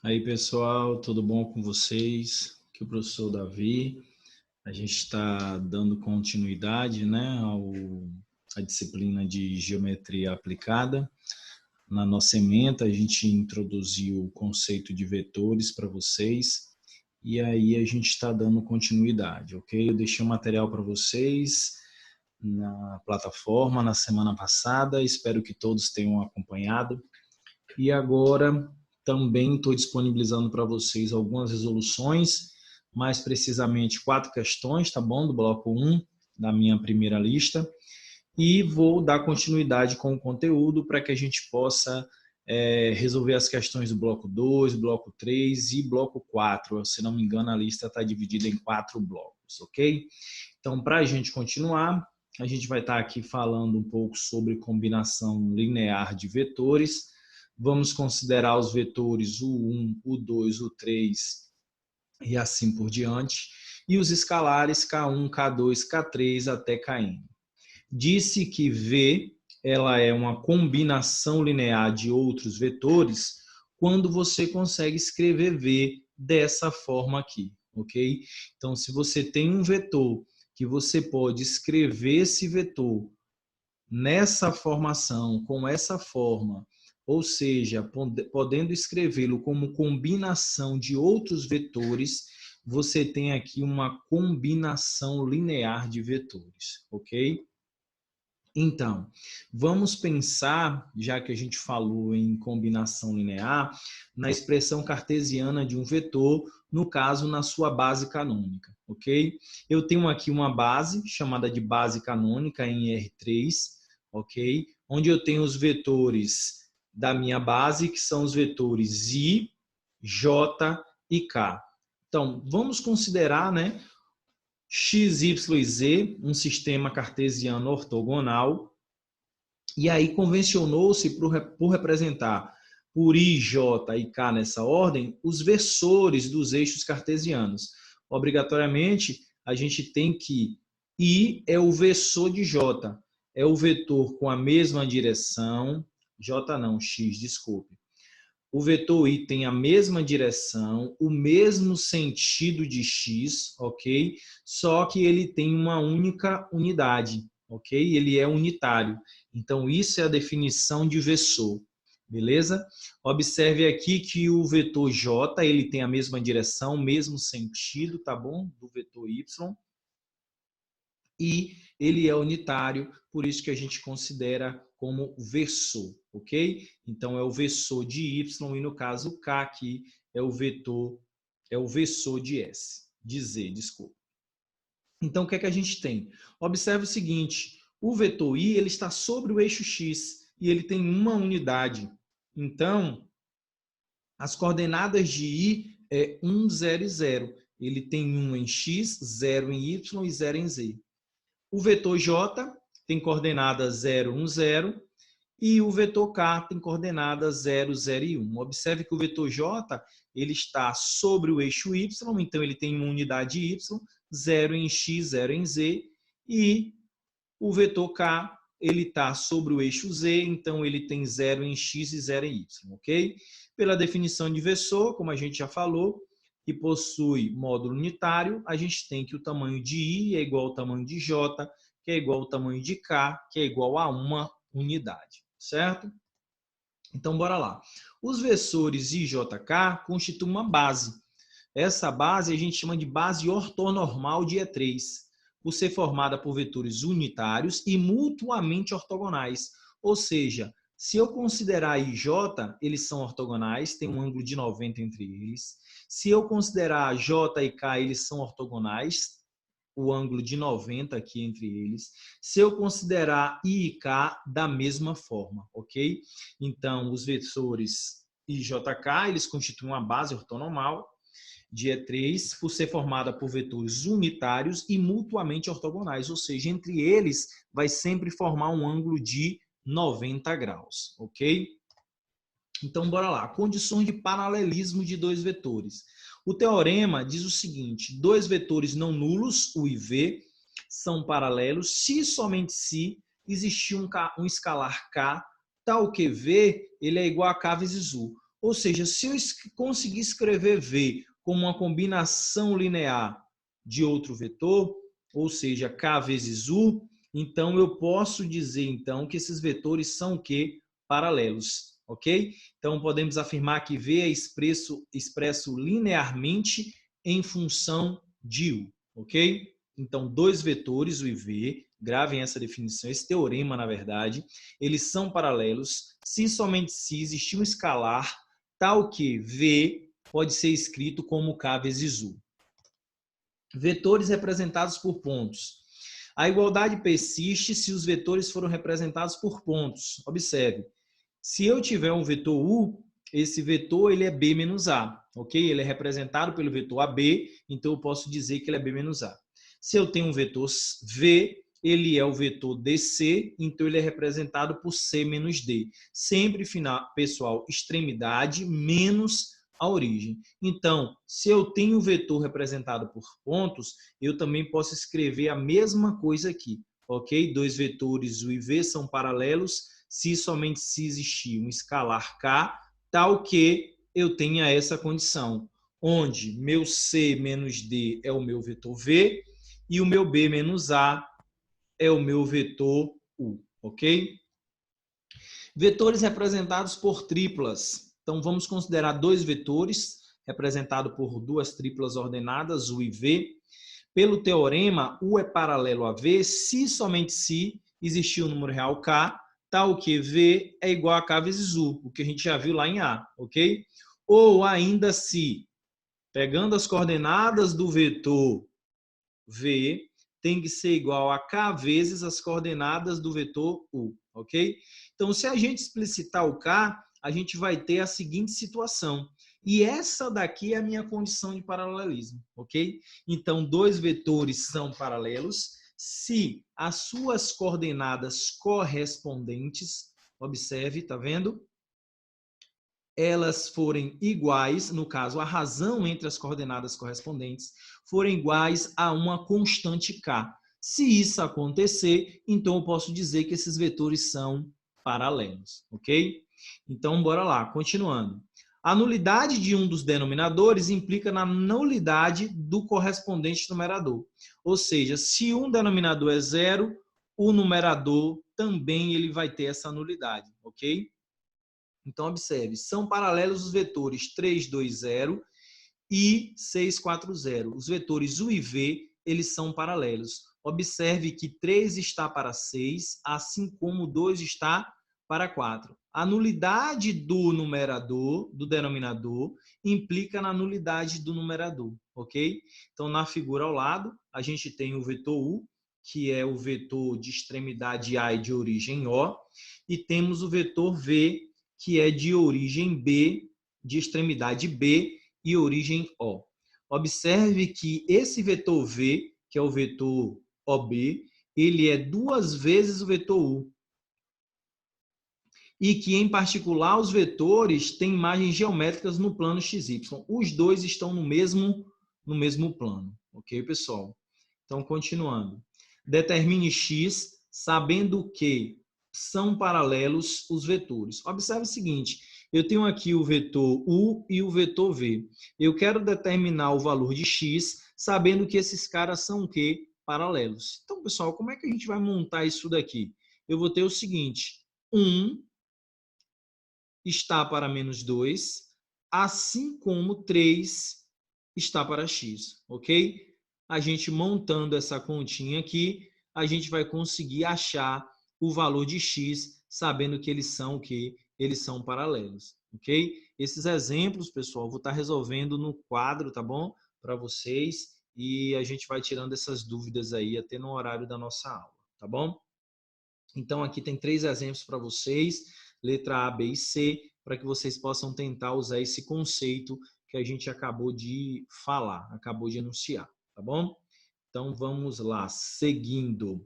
Aí, pessoal, tudo bom com vocês? Aqui é o professor Davi. A gente está dando continuidade, né, à disciplina de geometria aplicada. Na nossa ementa, a gente introduziu o conceito de vetores para vocês e aí a gente está dando continuidade, ok? Eu deixei um material para vocês na plataforma na semana passada, espero que todos tenham acompanhado. E agora também estou disponibilizando para vocês algumas resoluções, mais precisamente 4 questões, tá bom? Do bloco 1 da minha primeira lista. E vou dar continuidade com o conteúdo para que a gente possa resolver as questões do bloco 2, bloco 3 e bloco 4. Se não me engano, a lista está dividida em 4 blocos, ok? Então, para a gente continuar, a gente vai estar aqui falando um pouco sobre combinação linear de vetores. Vamos considerar os vetores U1, U2, U3 e assim por diante. E os escalares K1, K2, K3 até Kn. Disse que V ela é uma combinação linear de outros vetores quando você consegue escrever V dessa forma aqui, ok? Então, se você tem um vetor que você pode escrever esse vetor nessa formação, com essa forma, ou seja, podendo escrevê-lo como combinação de outros vetores, você tem aqui uma combinação linear de vetores, ok? Então, vamos pensar, já que a gente falou em combinação linear, na expressão cartesiana de um vetor, no caso, na sua base canônica, ok? Eu tenho aqui uma base, chamada de base canônica em R3, ok? Onde eu tenho os vetores da minha base, que são os vetores I, J e K. Então, vamos considerar, né, x, y e z, um sistema cartesiano ortogonal, e aí convencionou-se por representar por I, J e K nessa ordem, os versores dos eixos cartesianos. Obrigatoriamente, a gente tem que I é o versor de J, é o vetor com a mesma direção, J não, X, desculpe. O vetor I tem a mesma direção, o mesmo sentido de X, ok? Só que ele tem uma única unidade, ok? Ele é unitário. Então, isso é a definição de versor, beleza? Observe aqui que o vetor J, ele tem a mesma direção, mesmo sentido, tá bom? Do vetor Y. E ele é unitário, por isso que a gente considera como versor, ok? Então, é o versor de Y, e no caso, o K aqui é o versor de S, de Z, desculpa. Então, o que é que a gente tem? Observe o seguinte, o vetor I ele está sobre o eixo X e ele tem uma unidade. Então, as coordenadas de I é 1, 0 e 0. Ele tem 1 em X, 0 em Y e 0 em Z. O vetor J tem coordenada 0, 1, 0 e o vetor K tem coordenada 0, 0 e 1. Observe que o vetor J ele está sobre o eixo Y, então ele tem uma unidade Y, 0 em X, 0 em Z, e o vetor K ele está sobre o eixo Z, então ele tem 0 em X e 0 em Y, ok? Pela definição de versor, como a gente já falou, que possui módulo unitário, a gente tem que o tamanho de I é igual ao tamanho de J, que é igual ao tamanho de K, que é igual a uma unidade, certo? Então, bora lá. Os versores I, J, K constituem uma base. Essa base a gente chama de base ortonormal de E3, por ser formada por vetores unitários e mutuamente ortogonais. Ou seja, se eu considerar I e J, eles são ortogonais, tem um ângulo de 90 entre eles. Se eu considerar J e K, eles são ortogonais, o ângulo de 90 aqui entre eles. Se eu considerar I e K da mesma forma, ok? Então, os vetores I e JK, eles constituem uma base ortonormal de E3 por ser formada por vetores unitários e mutuamente ortogonais, ou seja, entre eles vai sempre formar um ângulo de 90 graus, ok? Então, bora lá. Condições de paralelismo de dois vetores. O teorema diz o seguinte, dois vetores não nulos, U e V, são paralelos se somente se existir um escalar K, tal que V ele é igual a K vezes U. Ou seja, se eu conseguir escrever V como uma combinação linear de outro vetor, ou seja, K vezes U, então eu posso dizer então que esses vetores são o quê? Paralelos, ok? Então podemos afirmar que V é expresso linearmente em função de U, ok? Então, dois vetores, U e V, gravem essa definição, esse teorema, na verdade, eles são paralelos se somente se existir um escalar tal que V pode ser escrito como K vezes U. Vetores representados por pontos. A igualdade persiste se os vetores foram representados por pontos. Observe, se eu tiver um vetor U, esse vetor ele é B menos A, ok? Ele é representado pelo vetor AB, então eu posso dizer que ele é B menos A. Se eu tenho um vetor V, ele é o vetor DC, então ele é representado por C menos D. Sempre, pessoal, extremidade menos a origem. Então, se eu tenho o vetor representado por pontos, eu também posso escrever a mesma coisa aqui, ok? Dois vetores U e V são paralelos se somente se existir um escalar K, tal que eu tenha essa condição, onde meu C menos D é o meu vetor V e o meu B menos A é o meu vetor U, ok? Vetores representados por triplas. Então, vamos considerar dois vetores representados por duas triplas ordenadas, U e V. Pelo teorema, U é paralelo a V se somente se existir um número real K, tal que V é igual a K vezes U, o que a gente já viu lá em A, ok? Ou ainda se, pegando as coordenadas do vetor V, tem que ser igual a K vezes as coordenadas do vetor U, ok? Então, se a gente explicitar o K, a gente vai ter a seguinte situação. E essa daqui é a minha condição de paralelismo, ok? Então, dois vetores são paralelos se as suas coordenadas correspondentes, observe, tá vendo? Elas forem iguais, no caso, a razão entre as coordenadas correspondentes, forem iguais a uma constante K. Se isso acontecer, então eu posso dizer que esses vetores são paralelos, ok? Então, bora lá, continuando. A nulidade de um dos denominadores implica na nulidade do correspondente numerador. Ou seja, se um denominador é zero, o numerador também ele vai ter essa nulidade, ok? Então, observe, são paralelos os vetores 3, 2, 0 e 6, 4, 0. Os vetores U e V, eles são paralelos. Observe que 3 está para 6, assim como 2 está para 4. A nulidade do numerador, do denominador, implica na nulidade do numerador, ok? Então, na figura ao lado, a gente tem o vetor U, que é o vetor de extremidade A e de origem O, e temos o vetor V, que é de origem B, de extremidade B e origem O. Observe que esse vetor V, que é o vetor OB, ele é duas vezes o vetor U. E que, em particular, os vetores têm imagens geométricas no plano XY. Os dois estão no mesmo plano. Ok, pessoal? Então, continuando. Determine X, sabendo que são paralelos os vetores. Observe o seguinte, eu tenho aqui o vetor U e o vetor V. Eu quero determinar o valor de X, sabendo que esses caras são o quê? Paralelos. Então, pessoal, como é que a gente vai montar isso daqui? Eu vou ter o seguinte, 1 está para menos 2, assim como 3 está para X, ok? A gente montando essa continha aqui, a gente vai conseguir achar o valor de X, sabendo que eles são o quê? Eles são paralelos, ok? Esses exemplos, pessoal, vou estar resolvendo no quadro, tá bom? Para vocês, e a gente vai tirando essas dúvidas aí até no horário da nossa aula, tá bom? Então, aqui tem 3 exemplos para vocês, letra A, B e C, para que vocês possam tentar usar esse conceito que a gente acabou de falar, acabou de enunciar, tá bom? Então, vamos lá, seguindo.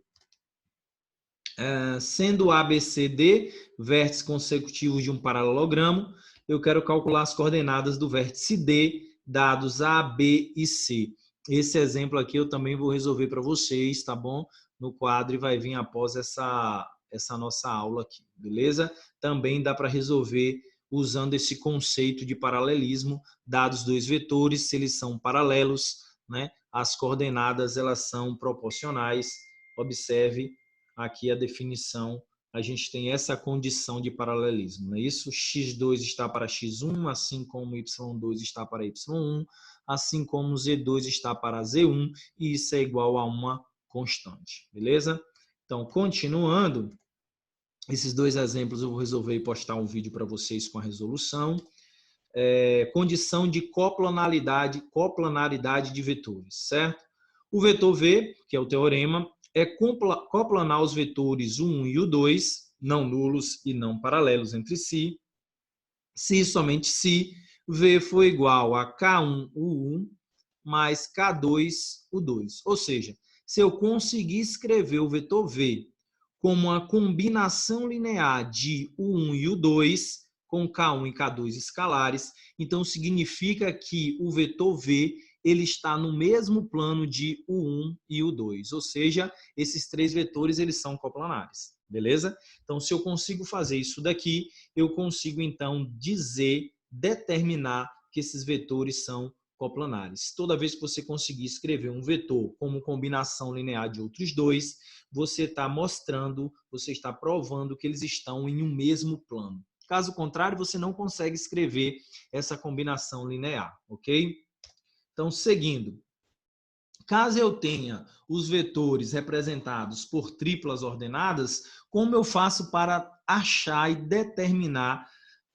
Sendo A, B, C, D vértices consecutivos de um paralelogramo, eu quero calcular as coordenadas do vértice D, dados A, B e C. Esse exemplo aqui eu também vou resolver para vocês, tá bom? No quadro e vai vir após essa nossa aula aqui, beleza? Também dá para resolver usando esse conceito de paralelismo, dados dois vetores, se eles são paralelos, né, as coordenadas elas são proporcionais. Observe aqui a definição, a gente tem essa condição de paralelismo, não é isso? x2 está para x1, assim como y2 está para y1, assim como z2 está para z1, e isso é igual a uma constante, beleza? Então, continuando, esses dois exemplos eu vou resolver e postar um vídeo para vocês com a resolução. Condição de coplanaridade de vetores, certo? O vetor V, que é o teorema, é coplanar os vetores o 1 e o 2, não nulos e não paralelos entre si, se somente se V for igual a K1, U1, mais K2, U2. Ou seja, se eu conseguir escrever o vetor V como uma combinação linear de U1 e U2, com K1 e K2 escalares, então significa que o vetor V ele está no mesmo plano de U1 e U2, ou seja, esses três vetores eles são coplanares, beleza? Então, se eu consigo fazer isso daqui, eu consigo então determinar que esses vetores são coplanares. Toda vez que você conseguir escrever um vetor como combinação linear de outros dois, você está mostrando, você está provando que eles estão em um mesmo plano. Caso contrário, você não consegue escrever essa combinação linear, ok? Então, seguindo, caso eu tenha os vetores representados por triplas ordenadas, como eu faço para achar e determinar,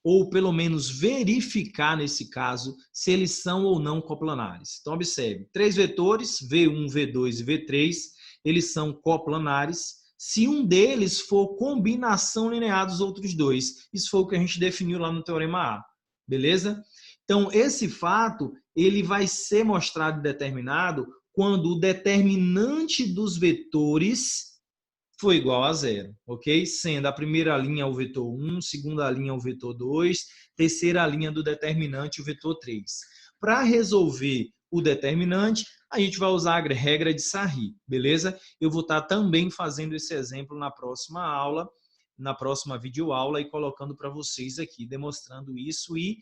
ou pelo menos verificar, nesse caso, se eles são ou não coplanares? Então, observe, três vetores, V1, V2 e V3, eles são coplanares, se um deles for combinação linear dos outros dois. Isso foi o que a gente definiu lá no Teorema A, beleza? Então, esse fato ele vai ser mostrado e determinado quando o determinante dos vetores for igual a zero, ok? Sendo a primeira linha o vetor 1, segunda linha o vetor 2, terceira linha do determinante o vetor 3. Para resolver o determinante, a gente vai usar a regra de Sarri, beleza? Eu vou estar também fazendo esse exemplo na próxima aula, na próxima videoaula, e colocando para vocês aqui, demonstrando isso, e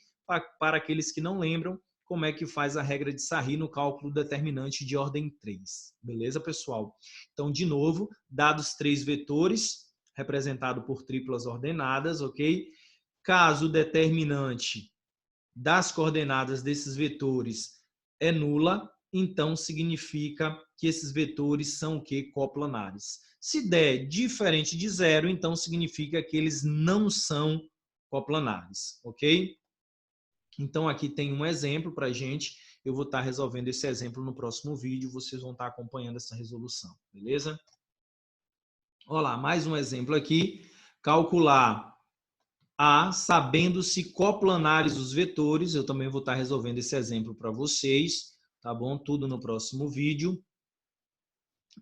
para aqueles que não lembram, como é que faz a regra de Sarri no cálculo determinante de ordem 3. Beleza, pessoal? Então, de novo, dados três vetores, representado por triplas ordenadas, ok? Caso o determinante das coordenadas desses vetores é nula, então significa que esses vetores são o quê? Coplanares. Se der diferente de zero, então significa que eles não são coplanares, ok? Então, aqui tem um exemplo para a gente. Eu vou estar resolvendo esse exemplo no próximo vídeo. Vocês vão estar acompanhando essa resolução, beleza? Olha lá, mais um exemplo aqui. Calcular A, sabendo-se coplanares os vetores. Eu também vou estar resolvendo esse exemplo para vocês, tá bom? Tudo no próximo vídeo.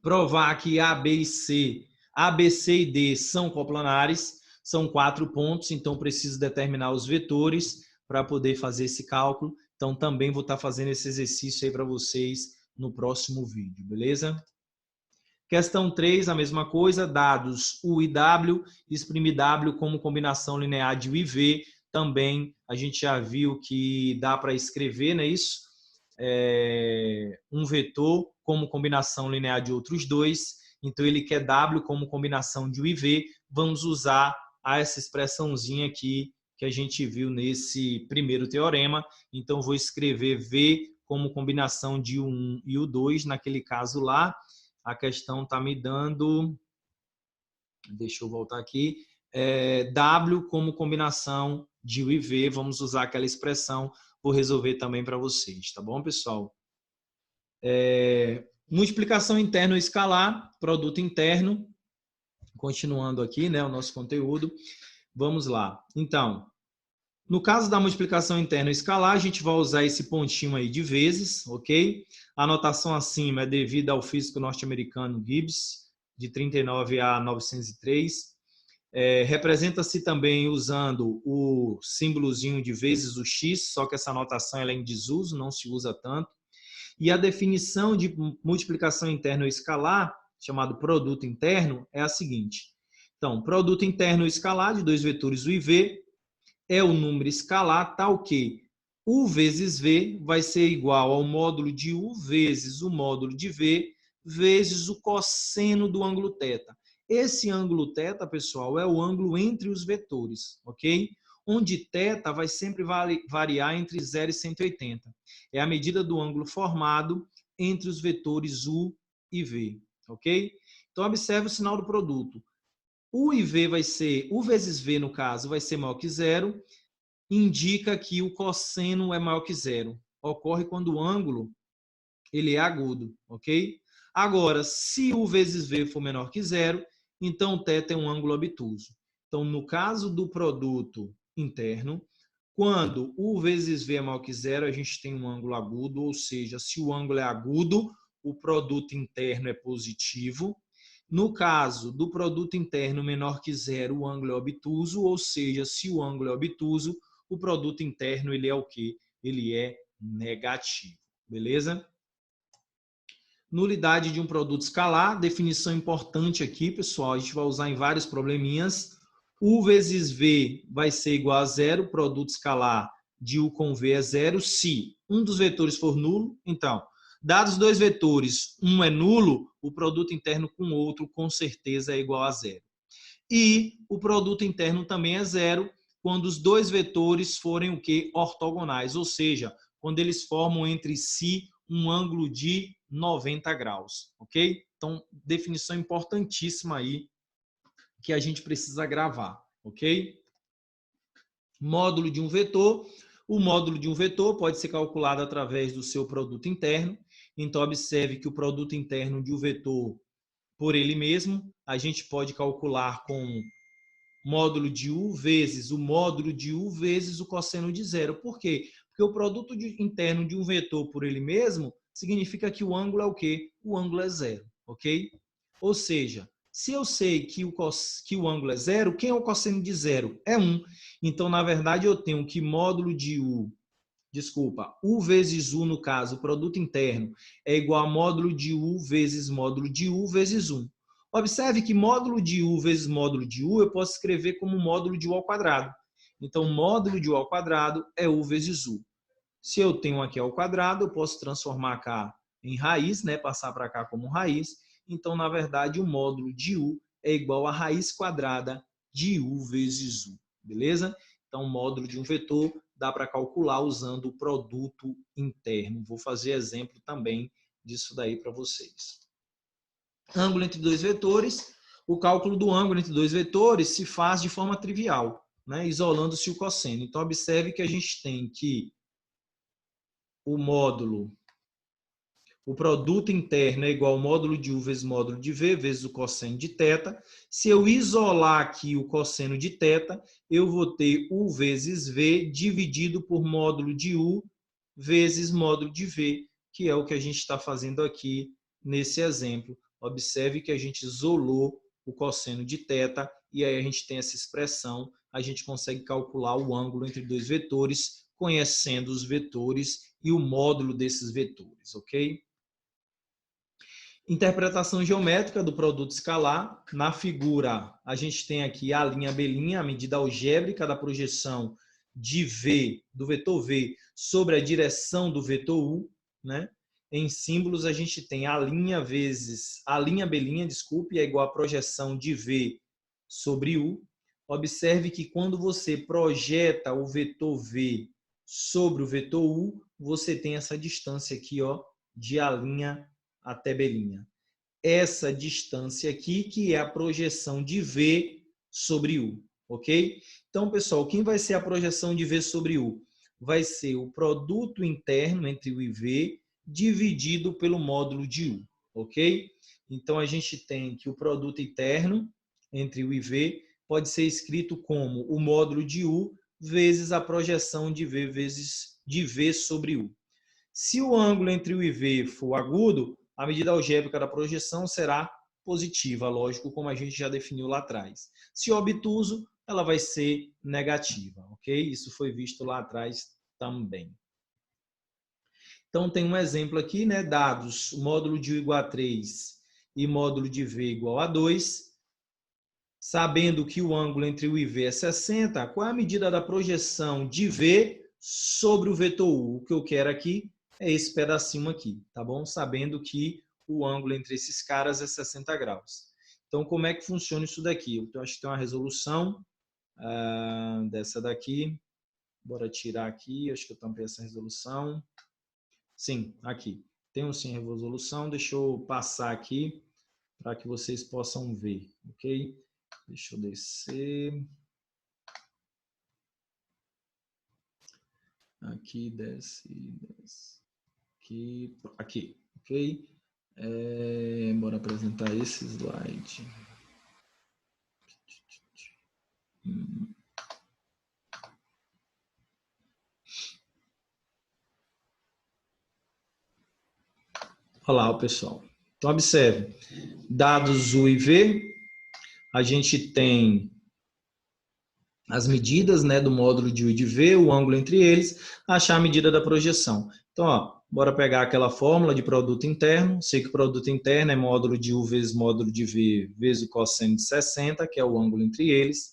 Provar que A, B e D são coplanares. São 4 pontos, então preciso determinar os vetores para poder fazer esse cálculo. Então, também vou estar fazendo esse exercício aí para vocês no próximo vídeo, beleza? Questão 3, a mesma coisa, dados U e W, exprime W como combinação linear de U e V. Também a gente já viu que dá para escrever, não é isso? Um vetor como combinação linear de outros dois. Então, ele quer W como combinação de U e V. Vamos usar essa expressãozinha aqui que a gente viu nesse primeiro teorema. Então, vou escrever V como combinação de U1 e U2. Naquele caso lá, a questão está me dando... Deixa eu voltar aqui. W como combinação de U e V. Vamos usar aquela expressão. Vou resolver também para vocês. Tá bom, pessoal? Multiplicação interna ou escalar, produto interno. Continuando aqui, né, o nosso conteúdo. Vamos lá. Então, no caso da multiplicação interna escalar, a gente vai usar esse pontinho aí de vezes, ok? A anotação acima é devida ao físico norte-americano Gibbs, de 39 a 903. Representa-se também usando o símbolozinho de vezes o x, só que essa anotação ela é em desuso, não se usa tanto. E a definição de multiplicação interna ou escalar, chamado produto interno, é a seguinte. Então, produto interno ou escalar de dois vetores U e V, é o número escalar tal que U vezes V vai ser igual ao módulo de U vezes o módulo de V vezes o cosseno do ângulo θ. Esse ângulo θ, pessoal, é o ângulo entre os vetores, ok? Onde θ vai sempre variar entre 0 e 180. É a medida do ângulo formado entre os vetores U e V, ok? Então, observe o sinal do produto. U e V vai ser, U vezes V, no caso, vai ser maior que zero, indica que o cosseno é maior que zero. Ocorre quando o ângulo ele é agudo, ok? Agora, se U vezes V for menor que zero, então θ é um ângulo obtuso. Então, no caso do produto interno, quando U vezes V é maior que zero, a gente tem um ângulo agudo, ou seja, se o ângulo é agudo, o produto interno é positivo. No caso do produto interno menor que zero, o ângulo é obtuso, ou seja, se o ângulo é obtuso, o produto interno ele é o quê? Ele é negativo, beleza? Nulidade de um produto escalar, definição importante aqui, pessoal, a gente vai usar em vários probleminhas. U vezes V vai ser igual a zero, produto escalar de U com V é zero, se um dos vetores for nulo. Então, dados dois vetores, um é nulo, o produto interno com o outro com certeza é igual a zero. E o produto interno também é zero quando os dois vetores forem o quê? Ortogonais, ou seja, quando eles formam entre si um ângulo de 90 graus, ok? Então, definição importantíssima aí que a gente precisa gravar, ok? Módulo de um vetor. O módulo de um vetor pode ser calculado através do seu produto interno. Então, observe que o produto interno de um vetor, por ele mesmo, a gente pode calcular com módulo de U vezes o módulo de U vezes o cosseno de zero. Por quê? Porque o produto interno de um vetor por ele mesmo significa que o ângulo é o quê? O ângulo é zero, ok? Ou seja, se eu sei que o ângulo é zero, quem é o cosseno de zero? É 1. Então, na verdade, eu tenho que módulo de U, U vezes U, no caso, o produto interno, é igual a módulo de U vezes módulo de U vezes 1. Observe que módulo de U vezes módulo de U eu posso escrever como módulo de U ao quadrado. Então, módulo de U ao quadrado é U vezes U. Se eu tenho aqui ao quadrado, eu posso transformar cá em raiz, né? Passar para cá como raiz. Então, na verdade, o módulo de U é igual a raiz quadrada de U vezes U. Beleza? Então, o módulo de um vetor dá para calcular usando o produto interno. Vou fazer exemplo também disso daí para vocês. Ângulo entre dois vetores. O cálculo do ângulo entre dois vetores se faz de forma trivial, né? Isolando-se o cosseno. Então, observe que a gente tem que o módulo, o produto interno é igual ao módulo de U vezes módulo de V vezes o cosseno de θ. Se eu isolar aqui o cosseno de θ, eu vou ter U vezes V dividido por módulo de U vezes módulo de V, que é o que a gente está fazendo aqui nesse exemplo. Observe que a gente isolou o cosseno de θ e aí a gente tem essa expressão, a gente consegue calcular o ângulo entre dois vetores, conhecendo os vetores e o módulo desses vetores, ok? Interpretação geométrica do produto escalar. Na figura, a gente tem aqui a linha B', a medida algébrica da projeção de V, do vetor V, sobre a direção do vetor U, né? Em símbolos, a gente tem a linha B', desculpe, é igual à projeção de V sobre U. Observe que quando você projeta o vetor V sobre o vetor U, você tem essa distância aqui, ó, de A' até B'. Essa distância aqui que é a projeção de V sobre U, ok? Então, pessoal, quem vai ser a projeção de V sobre U? Vai ser o produto interno entre U e V dividido pelo módulo de U, ok? Então, a gente tem que o produto interno entre U e V pode ser escrito como o módulo de U vezes a projeção de V vezes de V sobre U. Se o ângulo entre U e V for agudo, a medida algébrica da projeção será positiva, lógico, como a gente já definiu lá atrás. Se obtuso, ela vai ser negativa, ok? Isso foi visto lá atrás também. Então, tem um exemplo aqui, né? Dados módulo de U igual a 3 e módulo de V igual a 2. Sabendo que o ângulo entre U e V é 60, qual é a medida da projeção de V sobre o vetor U? O que eu quero aqui é esse pedacinho aqui, tá bom? Sabendo que o ângulo entre esses caras é 60 graus. Então, como é que funciona isso daqui? Eu acho que tem uma resolução dessa daqui. Bora tirar aqui, acho que eu tampei essa resolução. Sim, aqui. Tem um sim resolução, deixa eu passar aqui para que vocês possam ver, ok? Deixa eu descer. Aqui, desce, desce. Aqui, ok? Bora apresentar esse slide. Olá, pessoal. Então, observe. Dados U e V, a gente tem as medidas, né, do módulo de U e de V, o ângulo entre eles, achar a medida da projeção. Então, ó, bora pegar aquela fórmula de produto interno. Sei que o produto interno é módulo de U vezes módulo de V vezes o cosseno de 60, que é o ângulo entre eles.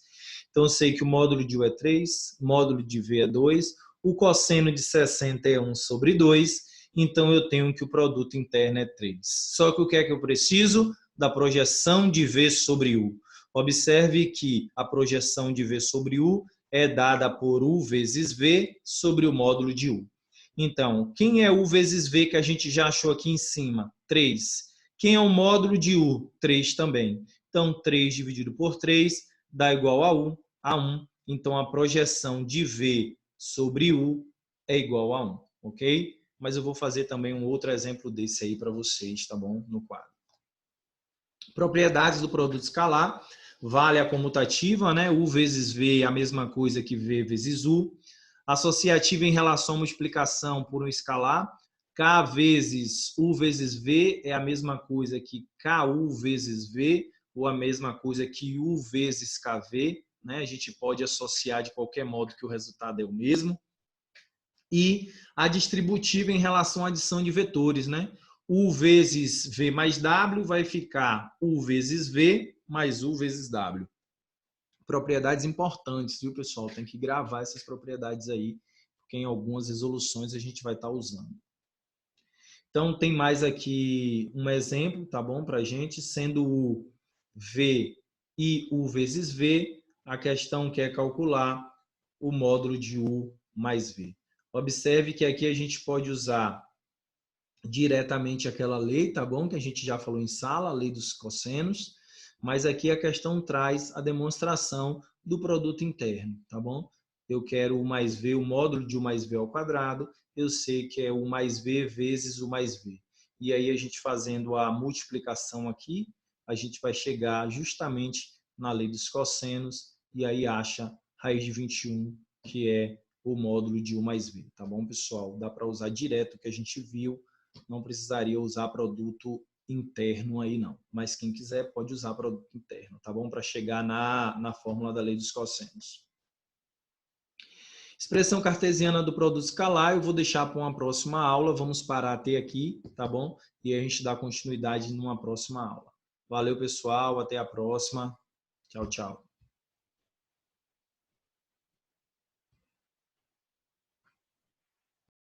Então, eu sei que o módulo de U é 3, módulo de V é 2, o cosseno de 60 é 1 sobre 2, então eu tenho que o produto interno é 3. Só que o que é que eu preciso? Da projeção de V sobre U. Observe que a projeção de V sobre U é dada por U vezes V sobre o módulo de U. Então, quem é U vezes V que a gente já achou aqui em cima? 3. Quem é o módulo de U? 3 também. Então, 3 dividido por 3 dá igual a 1. Então, a projeção de V sobre U é igual a 1, ok? Mas eu vou fazer também um outro exemplo desse aí para vocês, tá bom? No quadro. Propriedades do produto escalar. Vale a comutativa, né? U vezes V é a mesma coisa que V vezes U. Associativa em relação à multiplicação por um escalar. K vezes U vezes V é a mesma coisa que KU vezes V, ou a mesma coisa que U vezes KV. Né? A gente pode associar de qualquer modo que o resultado é o mesmo. E a distributiva em relação à adição de vetores, né? U vezes V mais W vai ficar U vezes V mais U vezes W. Propriedades importantes, viu, pessoal? Tem que gravar essas propriedades aí, porque em algumas resoluções a gente vai estar usando. Então, tem mais aqui um exemplo, tá bom, para a gente, sendo U V e U vezes V, a questão que é calcular o módulo de U mais V. Observe que aqui a gente pode usar diretamente aquela lei, tá bom? Que a gente já falou em sala, a lei dos cossenos, mas aqui a questão traz a demonstração do produto interno, tá bom? Eu quero U mais V, o módulo de U mais V ao quadrado, eu sei que é U mais V vezes U mais V. E aí a gente fazendo a multiplicação aqui, a gente vai chegar justamente na lei dos cossenos e aí acha raiz de 21, que é o módulo de U mais V, tá bom, pessoal? Dá para usar direto o que a gente viu, não precisaria usar produto interno aí não, mas quem quiser pode usar produto interno, tá bom? Para chegar na fórmula da lei dos cossenos. Expressão cartesiana do produto escalar, eu vou deixar para uma próxima aula, vamos parar até aqui, tá bom? E a gente dá continuidade numa próxima aula. Valeu, pessoal, até a próxima. Tchau, tchau.